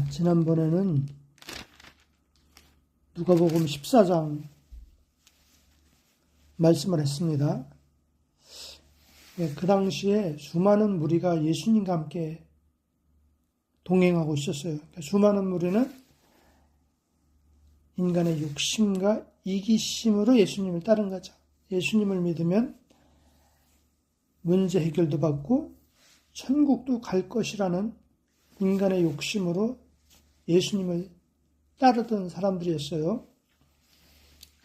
지난번에는 누가복음 14장 말씀을 했습니다. 그 당시에 수많은 무리가 예수님과 함께 동행하고 있었어요. 수많은 무리는 인간의 욕심과 이기심으로 예수님을 따른 거죠. 예수님을 믿으면 문제 해결도 받고 천국도 갈 것이라는 인간의 욕심으로 예수님을 따르던 사람들이었어요.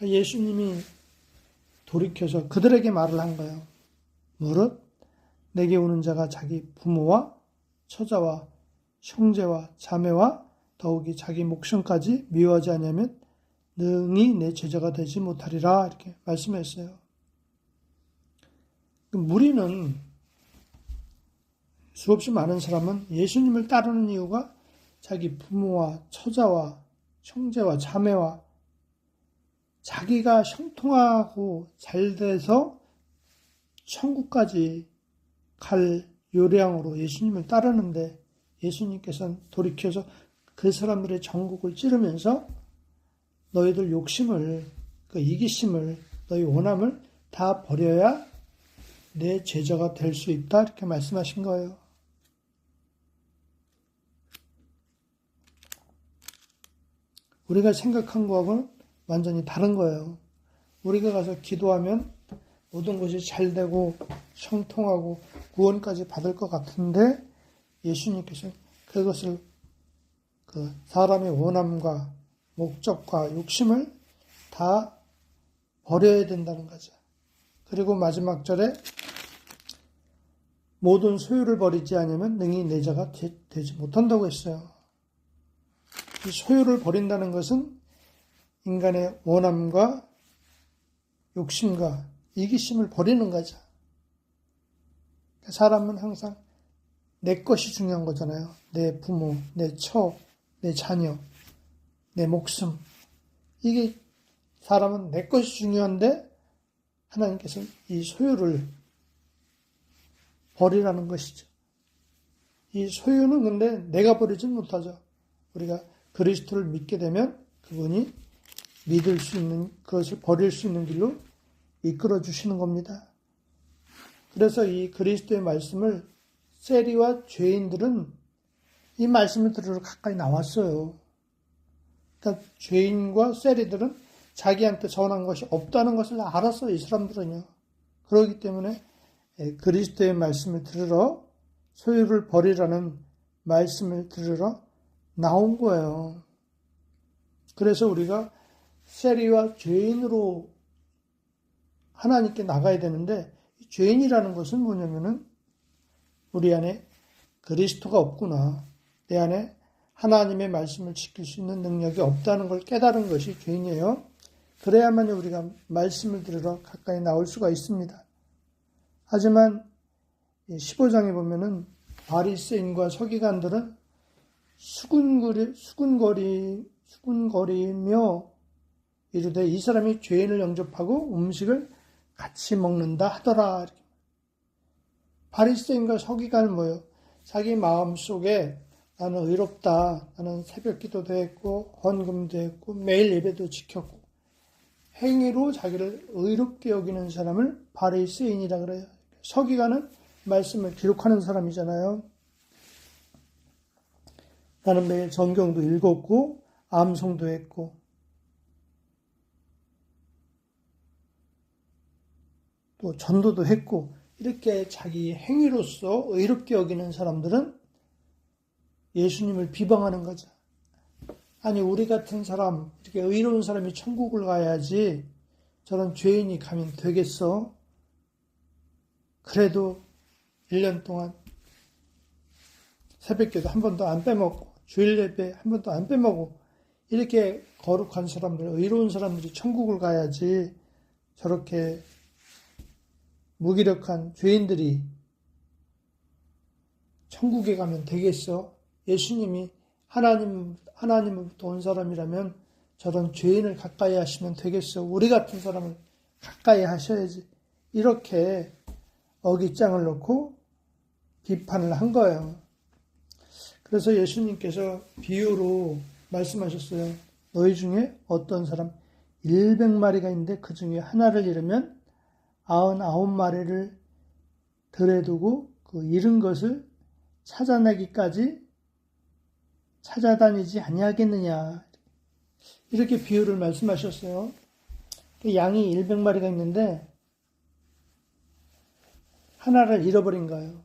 예수님이 돌이켜서 그들에게 말을 한 거예요. 무릇 내게 오는 자가 자기 부모와 처자와 형제와 자매와 더욱이 자기 목숨까지 미워하지 않으면 능히 내 제자가 되지 못하리라, 이렇게 말씀했어요. 무리는, 수없이 많은 사람은 예수님을 따르는 이유가 자기 부모와 처자와 형제와 자매와 자기가 형통하고 잘 돼서 천국까지 갈 요량으로 예수님을 따르는데, 예수님께서는 돌이켜서 그 사람들의 정곡을 찌르면서 너희들 욕심을, 그 이기심을, 너희 원함을 다 버려야 내 제자가 될 수 있다, 이렇게 말씀하신 거예요. 우리가 생각한 거하고는 완전히 다른 거예요. 우리가 가서 기도하면 모든 것이 잘 되고 형통하고 구원까지 받을 것 같은데, 예수님께서 그것을 그 사람의 원함과 목적과 욕심을 다 버려야 된다는 거죠. 그리고 마지막 절에 모든 소유를 버리지 않으면 능히 내 자가 되지 못한다고 했어요. 이 소유를 버린다는 것은 인간의 원함과 욕심과 이기심을 버리는 거죠. 사람은 항상 내 것이 중요한 거잖아요. 내 부모, 내 처, 내 자녀, 내 목숨. 이게 사람은 내 것이 중요한데 하나님께서는 이 소유를 버리라는 것이죠. 이 소유는 근데 내가 버리지 못하죠. 우리가 그리스도를 믿게 되면 그분이 믿을 수 있는, 그것을 버릴 수 있는 길로 이끌어 주시는 겁니다. 그래서 이 그리스도의 말씀을 세리와 죄인들은 이 말씀을 들으러 가까이 나왔어요. 그러니까 죄인과 세리들은 자기한테 전한 것이 없다는 것을 알았어요. 이 사람들은요. 그렇기 때문에 그리스도의 말씀을 들으러, 소유를 버리라는 말씀을 들으러 나온 거예요. 그래서 우리가 세리와 죄인으로 하나님께 나가야 되는데, 죄인이라는 것은 뭐냐면은 우리 안에 그리스도가 없구나, 내 안에 하나님의 말씀을 지킬 수 있는 능력이 없다는 걸 깨달은 것이 죄인이에요. 그래야만 우리가 말씀을 들으러 가까이 나올 수가 있습니다. 하지만 15장에 보면은 바리새인과 서기관들은 수군거리며 이르되 이 사람이 죄인을 영접하고 음식을 같이 먹는다 하더라. 이렇게. 바리새인과 서기관은 뭐예요? 자기 마음속에 나는 의롭다, 나는 새벽 기도도 했고 헌금도 했고 매일 예배도 지켰고, 행위로 자기를 의롭게 여기는 사람을 바리새인이라 그래요. 서기관은 말씀을 기록하는 사람이잖아요. 나는 매일 성경도 읽었고 암송도 했고 또 전도도 했고, 이렇게 자기 행위로서 의롭게 여기는 사람들은 예수님을 비방하는 거죠. 아니, 우리 같은 사람, 이렇게 의로운 사람이 천국을 가야지 저런 죄인이 가면 되겠어? 그래도 1년 동안 새벽기도 한 번도 안 빼먹고 주일 예배 한 번도 안 빼먹고 이렇게 거룩한 사람들, 의로운 사람들이 천국을 가야지 저렇게 무기력한 죄인들이 천국에 가면 되겠어? 예수님이 하나님으로부터 온 사람이라면 저런 죄인을 가까이 하시면 되겠어? 우리 같은 사람을 가까이 하셔야지. 이렇게 어깃장을 놓고 비판을 한 거예요. 그래서 예수님께서 비유로 말씀하셨어요. 너희 중에 어떤 사람 100마리가 있는데 그 중에 하나를 잃으면 99마리를 들에 두고 그 잃은 것을 찾아내기까지 찾아다니지 아니하겠느냐. 이렇게 비유를 말씀하셨어요. 양이 100마리가 있는데 하나를 잃어버린 거예요.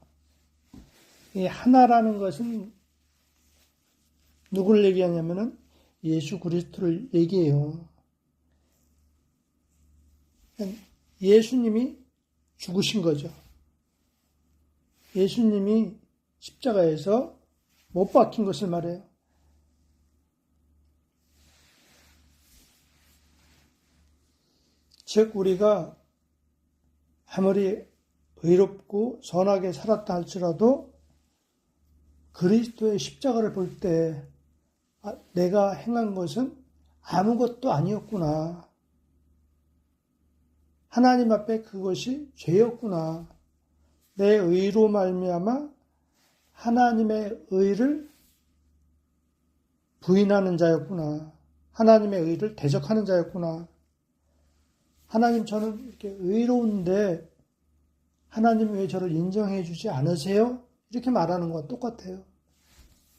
이 하나라는 것은 누구를 얘기하냐면은 예수 그리스도를 얘기해요. 예수님이 죽으신 거죠. 예수님이 십자가에서 못 박힌 것을 말해요. 즉 우리가 아무리 의롭고 선하게 살았다 할지라도 그리스도의 십자가를 볼 때 내가 행한 것은 아무것도 아니었구나. 하나님 앞에 그것이 죄였구나. 내 의로 말미암아 하나님의 의를 부인하는 자였구나. 하나님의 의를 대적하는 자였구나. 하나님, 저는 이렇게 의로운데 하나님 왜 저를 인정해 주지 않으세요? 이렇게 말하는 것과 똑같아요.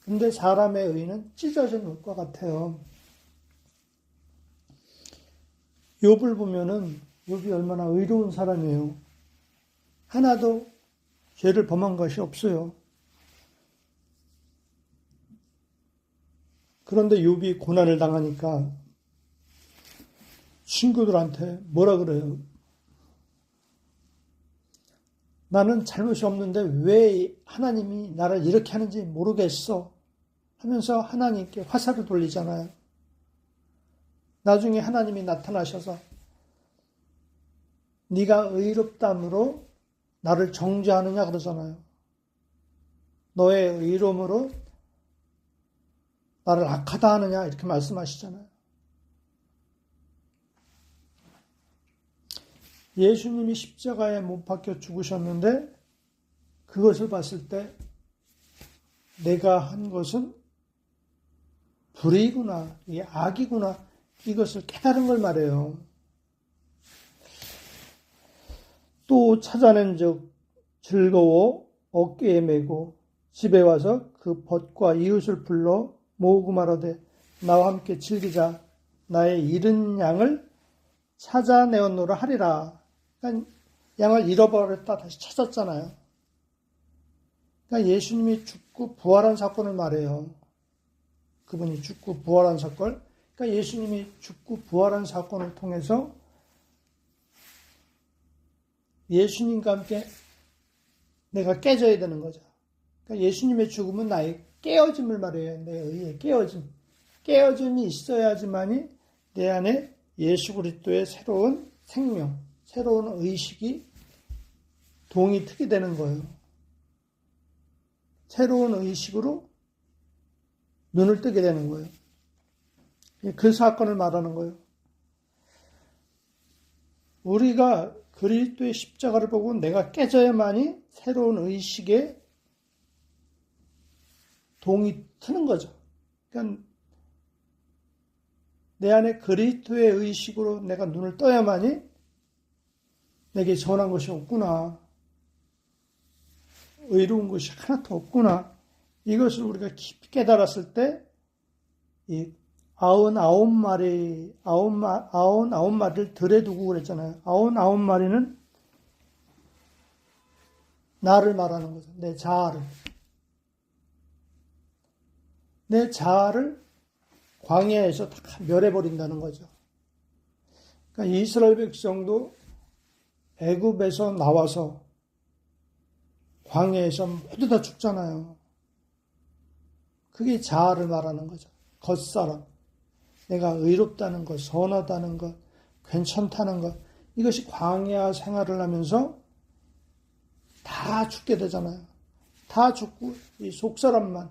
근데 사람의 의는 찢어진 옷과 같아요. 욥을 보면은 욥이 얼마나 의로운 사람이에요. 하나도 죄를 범한 것이 없어요. 그런데 욥이 고난을 당하니까 친구들한테 뭐라 그래요? 나는 잘못이 없는데 왜 하나님이 나를 이렇게 하는지 모르겠어 하면서 하나님께 화살을 돌리잖아요. 나중에 하나님이 나타나셔서 네가 의롭다므로 나를 정죄하느냐 그러잖아요. 너의 의로움으로 나를 악하다 하느냐 이렇게 말씀하시잖아요. 예수님이 십자가에 못 박혀 죽으셨는데 그것을 봤을 때 내가 한 것은 불의구나, 이게 악이구나 이것을 깨달은 걸 말해요. 또 찾아낸 적 즐거워 어깨에 메고 집에 와서 그 벗과 이웃을 불러 모으고 말하되 나와 함께 즐기자. 나의 잃은 양을 찾아내었노라 하리라. 그러니까 양을 잃어버렸다 다시 찾았잖아요. 그러니까 예수님이 죽고 부활한 사건을 말해요. 그분이 죽고 부활한 사건. 그러니까 예수님이 죽고 부활한 사건을 통해서 예수님과 함께 내가 깨져야 되는 거죠. 그러니까 예수님의 죽음은 나의 깨어짐을 말해요. 내 의의 깨어짐. 깨어짐이 있어야지만이 내 안에 예수 그리스도의 새로운 생명, 새로운 의식이 동이 트게 되는 거예요. 새로운 의식으로 눈을 뜨게 되는 거예요. 그 사건을 말하는 거예요. 우리가 그리스도의 십자가를 보고 내가 깨져야만이 새로운 의식에 동이 트는 거죠. 그러니까 내 안에 그리스도의 의식으로 내가 눈을 떠야만이 내게 전한 것이 없구나. 의로운 것이 하나도 없구나. 이것을 우리가 깊이 깨달았을 때 이 99마리를 들에 두고 그랬잖아요. 99마리는 나를 말하는 거죠. 내 자아를. 내 자아를 광야에서 다 멸해버린다는 거죠. 그러니까 이스라엘 백성도 애굽에서 나와서 광야에서 모두 다 죽잖아요. 그게 자아를 말하는 거죠. 겉사람. 내가 의롭다는 것, 선하다는 것, 괜찮다는 것. 이것이 광야 생활을 하면서 다 죽게 되잖아요. 다 죽고 이 속사람만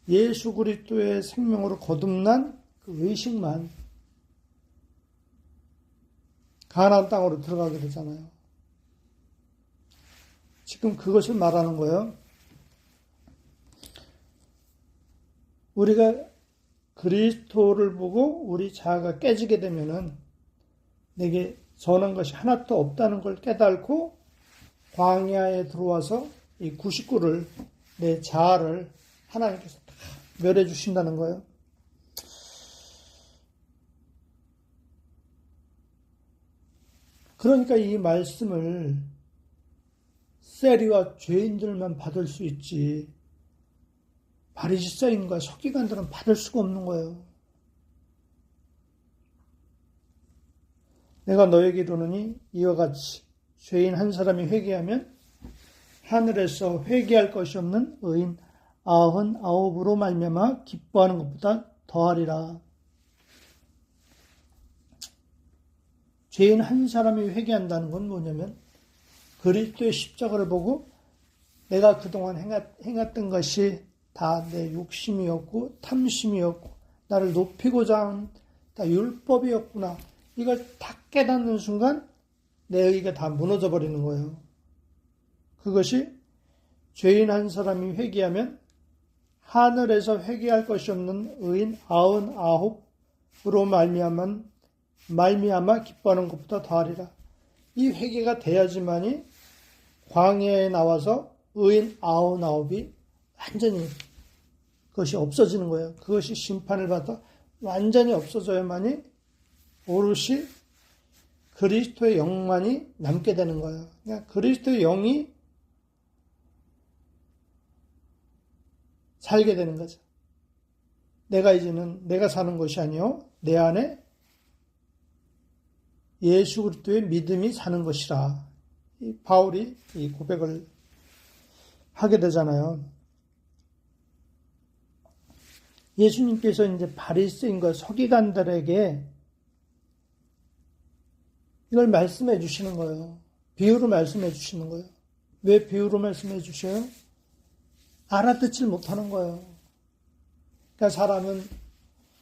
예수 그리스도의 생명으로 거듭난 그 의식만 가나안 땅으로 들어가게 되잖아요. 지금 그것을 말하는 거예요. 우리가 그리스도를 보고 우리 자아가 깨지게 되면은 내게 선한 것이 하나도 없다는 걸 깨닫고 광야에 들어와서 이 99를 내 자아를 하나님께서 다 멸해 주신다는 거예요. 그러니까 이 말씀을 세리와 죄인들만 받을 수 있지 바리새인과 서기관들은 받을 수가 없는 거예요. 내가 너에게 이르노니 이와 같이 죄인 한 사람이 회개하면 하늘에서 회개할 것이 없는 의인 99으로 말미암아 기뻐하는 것보다 더하리라. 죄인 한 사람이 회개한다는 건 뭐냐면 그리스도의 십자가를 보고 내가 그동안 행했던 것이 다 내 욕심이었고 탐심이었고 나를 높이고자 한 다 율법이었구나. 이걸 다 깨닫는 순간 내 의가 다 무너져 버리는 거예요. 그것이 죄인 한 사람이 회개하면 하늘에서 회개할 것이 없는 의인 99으로 말미암아 기뻐하는 것보다 더하리라. 이 회개가 돼야지만이 광야에 나와서 의인 99이 완전히 그것이 없어지는 거예요. 그것이 심판을 받아 완전히 없어져야만이 오롯이 그리스도의 영만이 남게 되는 거예요. 그러니까 그리스도의 영이 살게 되는 거죠. 내가 이제는 내가 사는 것이 아니요 내 안에 예수 그리스도의 믿음이 사는 것이라. 바울이 이 고백을 하게 되잖아요. 예수님께서 이제 바리새인과 서기관들에게 이걸 말씀해 주시는 거예요. 비유로 말씀해 주시는 거예요. 왜 비유로 말씀해 주셔요? 알아듣질 못하는 거예요. 그러니까 사람은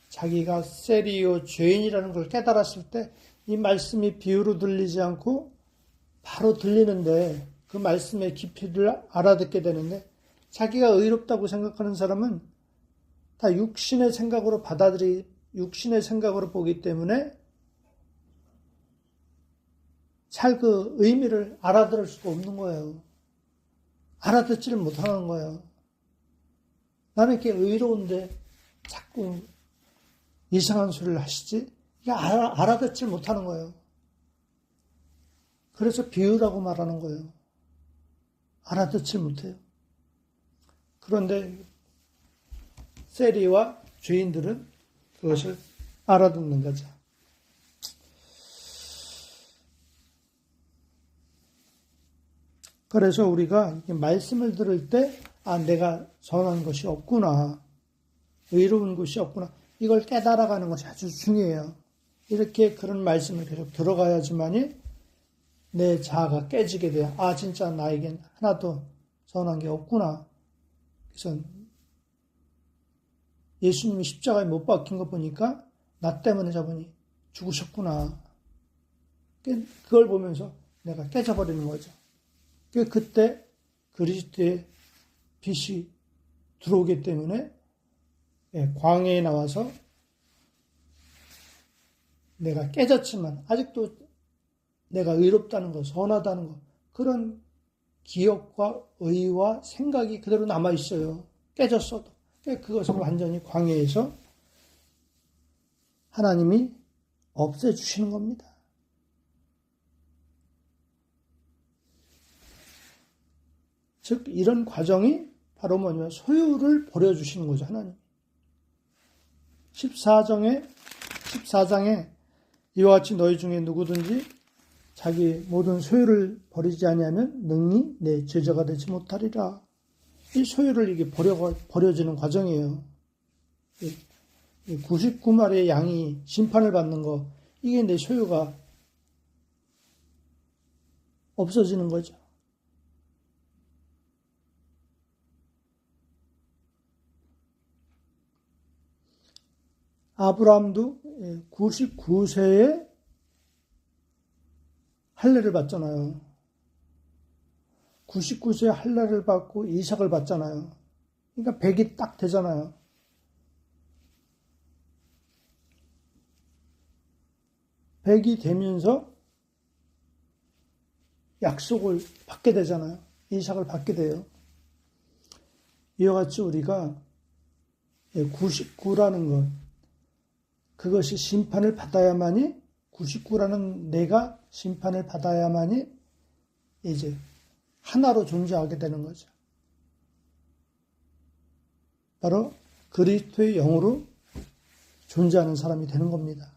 자기가 세리요 죄인이라는 걸 깨달았을 때 이 말씀이 비유로 들리지 않고 바로 들리는데 그 말씀의 깊이를 알아듣게 되는데 자기가 의롭다고 생각하는 사람은 다 육신의 생각으로 육신의 생각으로 보기 때문에 잘 그 의미를 알아들을 수가 없는 거예요. 알아듣지를 못하는 거예요. 나는 이렇게 의로운데 자꾸 이상한 소리를 하시지? 이게 알아듣질 못하는 거예요. 그래서 비유라고 말하는 거예요. 알아듣질 못해요. 그런데 세리와 죄인들은 그것을 알아듣는 거죠. 그래서 우리가 말씀을 들을 때 내가 선한 것이 없구나. 의로운 것이 없구나. 이걸 깨달아가는 것이 아주 중요해요. 이렇게 그런 말씀을 계속 들어가야지만이 내 자아가 깨지게 돼요. 진짜 나에겐 하나도 선한 게 없구나. 그래서 예수님이 십자가에 못 박힌 거 보니까 나 때문에 저분이 죽으셨구나. 그걸 보면서 내가 깨져버리는 거죠. 그때 그리스도의 빛이 들어오기 때문에 광야에 나와서 내가 깨졌지만 아직도 내가 의롭다는 거, 선하다는 거 그런 기억과 의와 생각이 그대로 남아있어요. 깨졌어도. 그것을 완전히 광야에서 하나님이 없애주시는 겁니다. 즉 이런 과정이 바로 뭐냐면 소유를 버려주시는 거죠. 하나님. 14장에 이와 같이 너희 중에 누구든지 자기 모든 소유를 버리지 아니하면 능히 내 제자가 되지 못하리라. 이 소유를 이게 버려지는 과정이에요. 99마리의 양이 심판을 받는 거, 이게 내 소유가 없어지는 거죠. 아브라함도 99세에 할례를 받잖아요. 99세에 할례를 받고 이삭을 받잖아요. 그러니까 100이 딱 되잖아요. 100이 되면서 약속을 받게 되잖아요. 이삭을 받게 돼요. 이와 같이 우리가 99라는 것, 그것이 심판을 받아야만이, 99라는 내가 심판을 받아야만이 이제 하나로 존재하게 되는 거죠. 바로 그리스도의 영으로 존재하는 사람이 되는 겁니다.